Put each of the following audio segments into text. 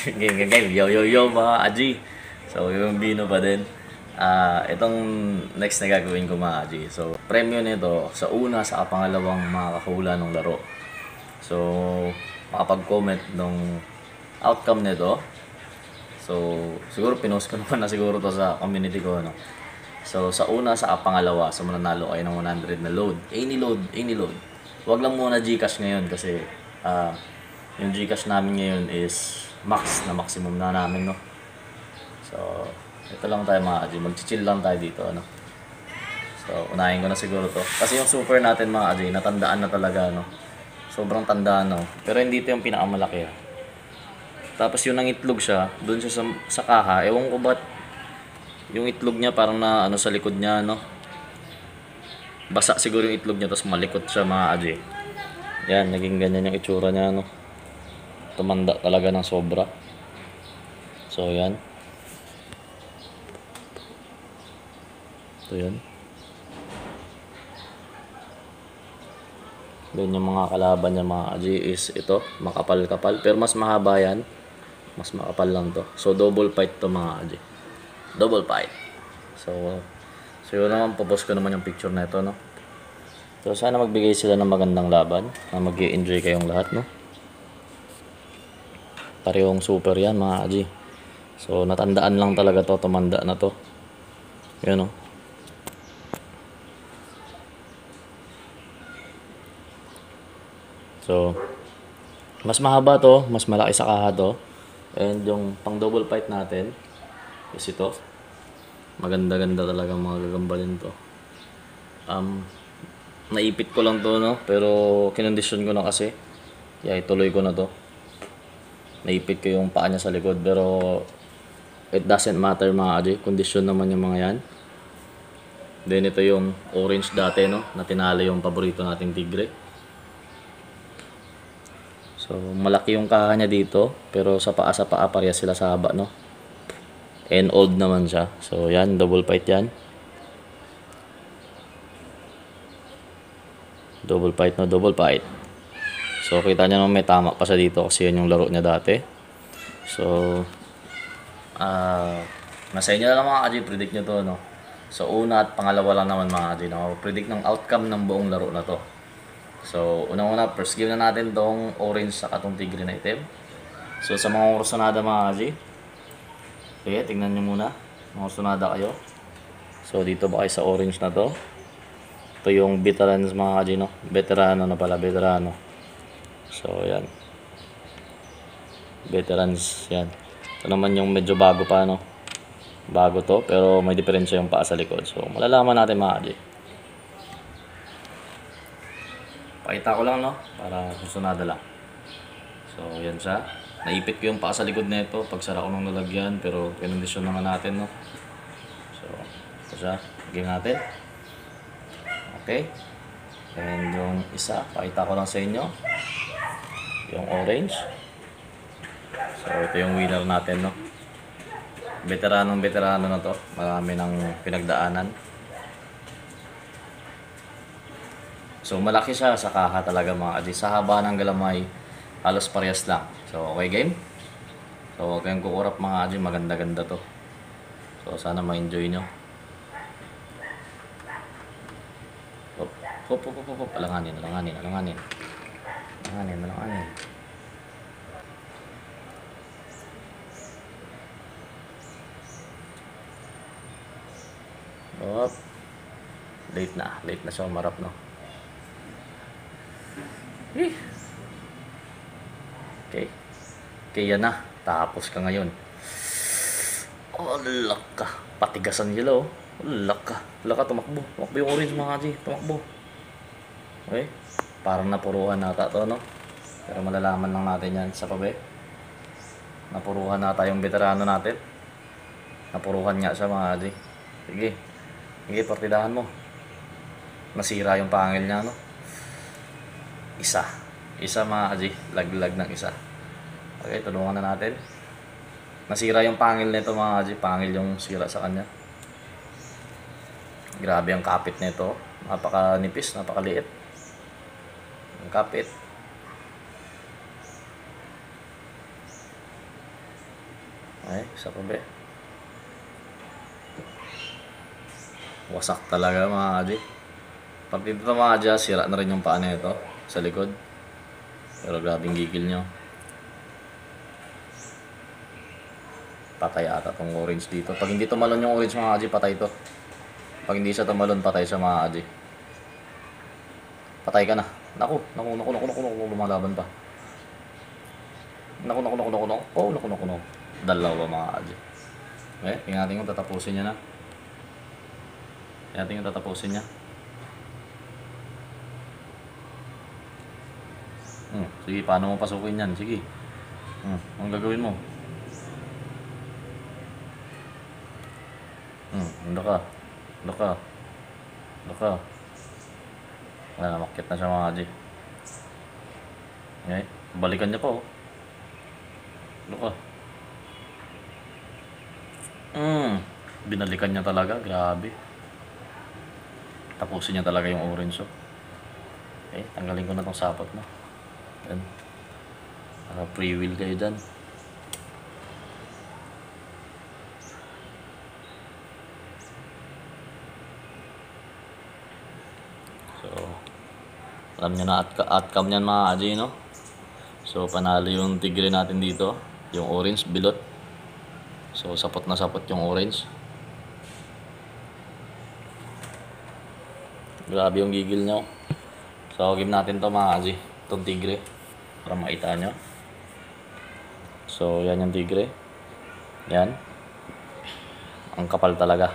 Game. Yo mga Aji. So yung Bino pa din. Itong next na gagawin ko mga Aji. So premyo nito sa una sa pangalawang makakahula ng laro. So makapag-comment ng outcome nito. So siguro pinost ko naman na siguro to sa community ko, no. So sa una sa pangalawa, so mananalo kayo ng 100 na load. Any load. Wag lang muna GCash ngayon kasi yung GCash namin ngayon is max na maximum na namin, no. So ito lang tayo mga Aji, mag-chill lang tayo dito, no. So unahin ko na siguro to kasi yung super natin mga Aji, natandaan na talaga, no. Sobrang tandaan, no. Pero hindi ito yung pinakamalaki. Tapos yung nangitlog siya, doon siya sa kaha. Ewan ko ba't yung itlog niya parang na ano sa likod niya, no. Basa siguro yung itlog niya, tapos malikot siya mga Aji. Yan, naging ganyan yung itsura niya, no. Tumanda talaga ng sobra. So yan. Ito yan. Then yung mga kalaban niya mga Aji is ito, makapal-kapal. Pero mas mahaba yan. Mas makapal lang to. So double fight to mga Aji. Double fight. So yun naman, popost ko naman yung picture na ito, no. So sana magbigay sila ng magandang laban, na mag-i-enjoy kayong lahat, no. Parehong super yan mga Aji. So natandaan lang talaga to, tumanda na to. Yun, no. So mas mahaba to, mas malaki sa kaha to. And yung pang double fight natin is ito. Maganda-ganda talaga mga gagambalin to. Naipit ko lang to, no, pero kinondisyon ko na kasi. Yeah, ituloy ko na to. Naipit ko yung paa niya sa likod, pero it doesn't matter mga Aji, kondisyon naman yung mga yan. Then ito yung orange dati, no, na tinalo yung paborito nating tigre. So malaki yung kaha niya dito, pero sa paa parehas sila sa haba, no. And old naman siya. So yan, double fight yan. Double fight. So kita niyo naman may tama pa siya dito kasi yan yung laro niya dati. So nasa inyo na lang mga Aji, predict nyo to, no. So una at pangalawa lang naman mga Aji, no, predict ng outcome ng buong laro na to. So unang-una, first game na natin tong orange sa katong tigre na itim. So sa mga Rossonada mga Aji, sige, tingnan nyo muna. Mga Rossonada kayo. So dito ba kayo sa orange na to? Ito yung veterans mga Aji, no. Veterano na pala, veterano. So yan, veterans yan. Ito naman yung medyo bago pa, no. Bago to, pero may diferensya yung paa sa likod. So malalaman natin mga Aji. Pakita ko lang, no, para Rossonada lang. So yan siya. Naipit ko yung paa sa likod na ito pagsara ko ng lalagyan, pero kinondisyon naman natin, no. So ito siya, game natin. Okay. And yung isa, pakita ko lang sa inyo, yung orange. So ito yung winner natin, no. Veterano na to. Marami ng pinagdaanan. So malaki siya sa kaha talaga mga Aji. Sa haba ng galamay, halos parehas lang. So okay game. So huwag kayong kukurap mga Aji, maganda-ganda to. So sana ma-enjoy nyo. Hop. Alanganin. Hop. Late na siya umarap, no. Okay, yan na. Tapos ka ngayon. Ulak ka. Patigasan nila, oh. Ulak ka, tumakbo. Tumakbo yung orange mga Aji. Tumakbo. Okay. Parang napuruhan nata to, no. Pero malalaman lang natin yan sa pabe. Napuruhan nata yung veterano natin. Napuruhan nga siya mga Aji. Sige, partidahan mo. Nasira yung pangil niya, no. Isa mga Aji, laglag ng isa. Okay, tulungan na natin. Nasira yung pangil nito mga Aji, pangil yung sira sa kanya. Grabe ang kapit nito. Napakanipis, napakaliit. Ang kapit. Ay, isa pa ba? Wasak talaga mga kaji. Pag dito mga kaji, sira na rin yung paa nito sa likod. Pero grabing gigil nyo. Patay ata tong orange dito. Pag hindi tumalon yung orange mga kaji, patay to. Pag hindi siya tumalon, patay siya mga kaji. Patay ka na. Naku, lumalaban pa. Naku. Oh, naku. Dalawa mga kaji. Okay, tingnan natin kung tatapusin niya na. Tingnan natin kung tatapusin niya. Sige, paano mo pasukin yan? Sige. Anong gagawin mo? Handa ka. Wala, namakit na siya mga kaji. Okay, balikan niya pa oh. Handa ka. Binalikan niya talaga, grabe. Tapusin niya talaga yung orange oh. Okay, tanggalin ko na tong sapot mo. Yan. Para free wheel kayo dyan. So, alam nyo na outcome nyan mga kaji, no? So, panalo yung tigre natin dito. Yung orange, bilot. So, sapot na sapot yung orange. Grabe yung gigil nyo. So, game natin to mga kaji. Itong tigre. Para makita nyo. So, yan yung tigre. Yan. Ang kapal talaga.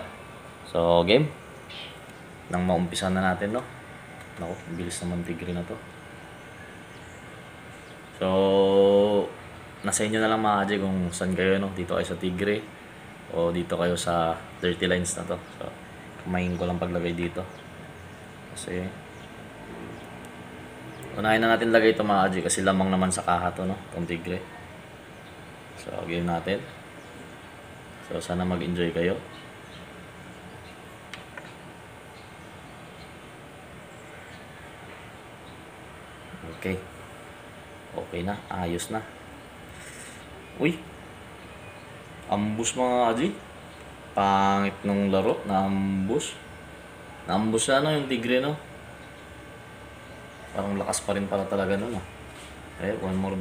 So, game. Nang maumpisa na natin, no? Naku, bilis naman tigre na to. So, nasa inyo na lang mga kaji kung saan kayo, no? Dito kayo sa tigre. O dito kayo sa dirty lines na to. So, kumain ko lang paglagay dito. Kasi, unahin na natin lagay ito mga kaji kasi lamang naman sa kaha to, no? Itong tigre. So, game natin. So, sana mag-enjoy kayo. Okay. Okay na. Ayos na. Uy. Ambush mga kaji. Pangit nung laro. Na-ambush. Na-ambush siya, no? Yung tigre, no? Parang lakas pa rin pala talaga nun, ah. Eh, one more.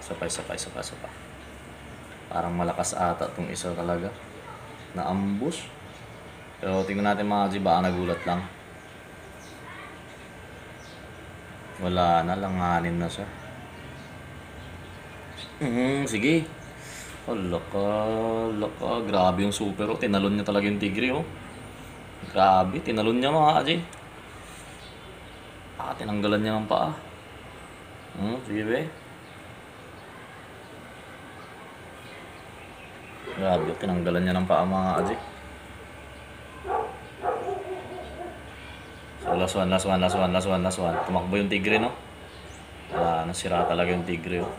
Isa pa. Parang malakas ata itong isa talaga. Na-ambush. Pero tingnan natin mga kaji. Baka nagulat lang. Wala na, langanin na siya. Sige. Oh, laka. Grabe yung super, oh. Tinalon niya talaga yung tigre, oh. Grabe, tinalon niya mga kaji. Tinanggalan niya ng paa. Sige be. Grabe, tinanggalan niya ng paa mga kaji. So, last one. Tumakbo yung tigre, no? Wala, nasira talaga yung tigre, oh.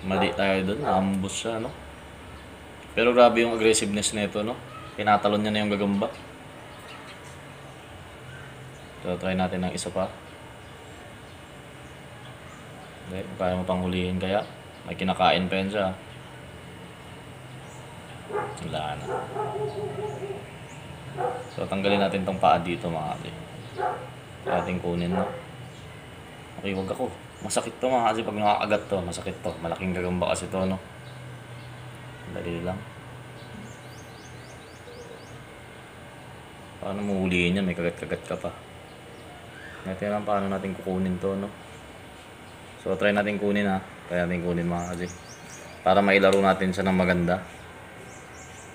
Mali tayo doon, na-ambush siya, no? Pero grabe yung aggressiveness nito, no? Tinatalon niya na yung gagamba. So, try natin ng isa pa. Okay, kaya mo pang hulihin kaya? May kinakain pa yan siya. Wala na. So, tanggalin natin tong paa dito mga kaji. Kaya natin kunin, no? Okay, wag ako. Masakit to mga kaji pag nakakagat to. Masakit to. Malaking gagamba kasi to, no? Dali lang. Paano mo hulihin yan? May kagat-kagat ka pa. Natin lang paano natin kukunin to, no? So, try natin kunin, ha? Try natin kunin mga kaji. Para mailaro natin siya ng maganda.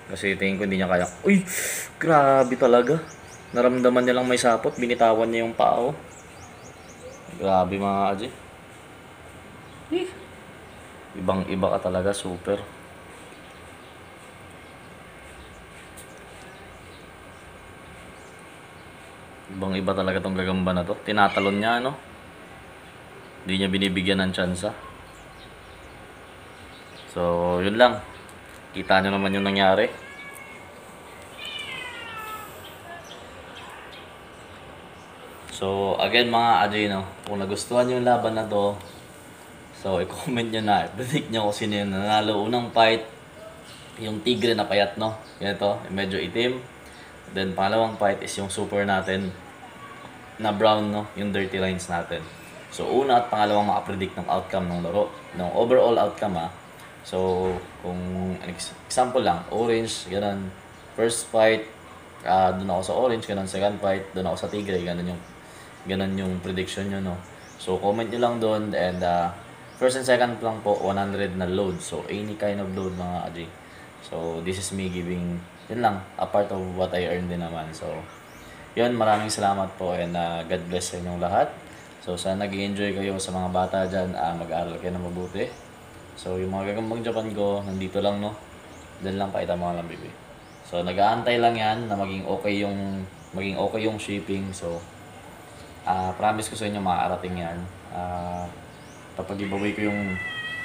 Kasi tingin ko hindi niya kaya. Uy! Grabe talaga. Naramdaman niya lang may sapot. Binitawan niya yung pao. Grabe mga kaji. Ibang iba ka talaga. Super. Ibang iba talaga tong gagamba na to. Tinatalon niya, no? Hindi niya binibigyan ng tsansa. So, yun lang. Kita nyo naman yung nangyari. So, again mga kaji, no? Kung nagustuhan nyo yung laban na to, So, i-comment nyo na, predict nyo kung sino yung nanalo. Unang fight, yung tigre na payat, no? Yan ito, medyo itim. Then, pangalawang fight is yung super natin na brown, no? Yung dirty lines natin. So, una at pangalawang makapredict ng outcome ng laro. Ng overall outcome, ha. So, kung example lang, orange, ganun. First fight, doon ako sa orange, ganun. Second fight, doon ako sa tigre, ganun yung prediction nyo, no? So, comment nyo lang doon. And, first and second lang po, 100 na load. So, any kind of load, mga Aj. So, this is me giving, yun lang, a part of what I earned din naman. So, yun, maraming salamat po and God bless sa inyong lahat. So, sana nag-enjoy kayo sa mga bata dyan. Mag-aaral kayo na mabuti. So, yung mga gagambang Japan ko, nandito lang, no? Diyan lang, pakita mo lang, baby. So, nag-aantay lang yan na maging okay yung shipping. So, promise ko sa inyo, makakarating yan. Papag-giveaway ko yung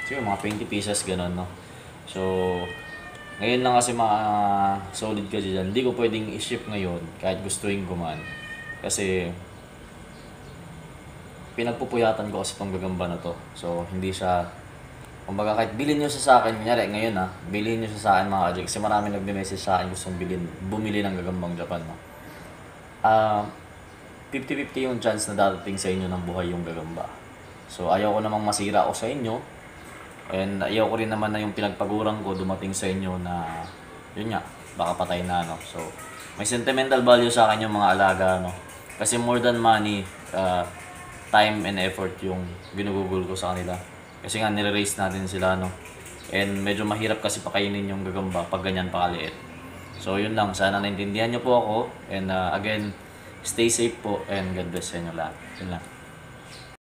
siguro mga 20 pieces, gano'n, no? So, ngayon lang kasi solid ka dyan. Hindi ko pwedeng i-ship ngayon kahit gustuin ko man. Kasi, pinagpupuyatan ko kasi itong gagamba na to. So, hindi siya, kumbaga kahit bilhin nyo siya sa akin, kunyari ngayon bilhin nyo siya sa akin mga Aj. Kasi marami nagme-message sa akin gustong bumili ng gagambang Japan, no? 50-50 yung chance na darating sa inyo ng buhay yung gagamba. So, ayaw ko namang masira ako sa inyo. And ayaw ko rin naman na yung pinagpaguran ko dumating sa inyo na, yun nga, baka patay na, no? So, may sentimental value sa akin yung mga alaga, no? Kasi more than money, time and effort yung ginugugol ko sa kanila. Kasi nga, nire-raise natin sila, no? And medyo mahirap kasi pakainin yung gagamba pag ganyan pa kaliit. So, yun lang. Sana naintindihan nyo po ako. And again, stay safe po and God bless sa inyo lahat. Yun lang.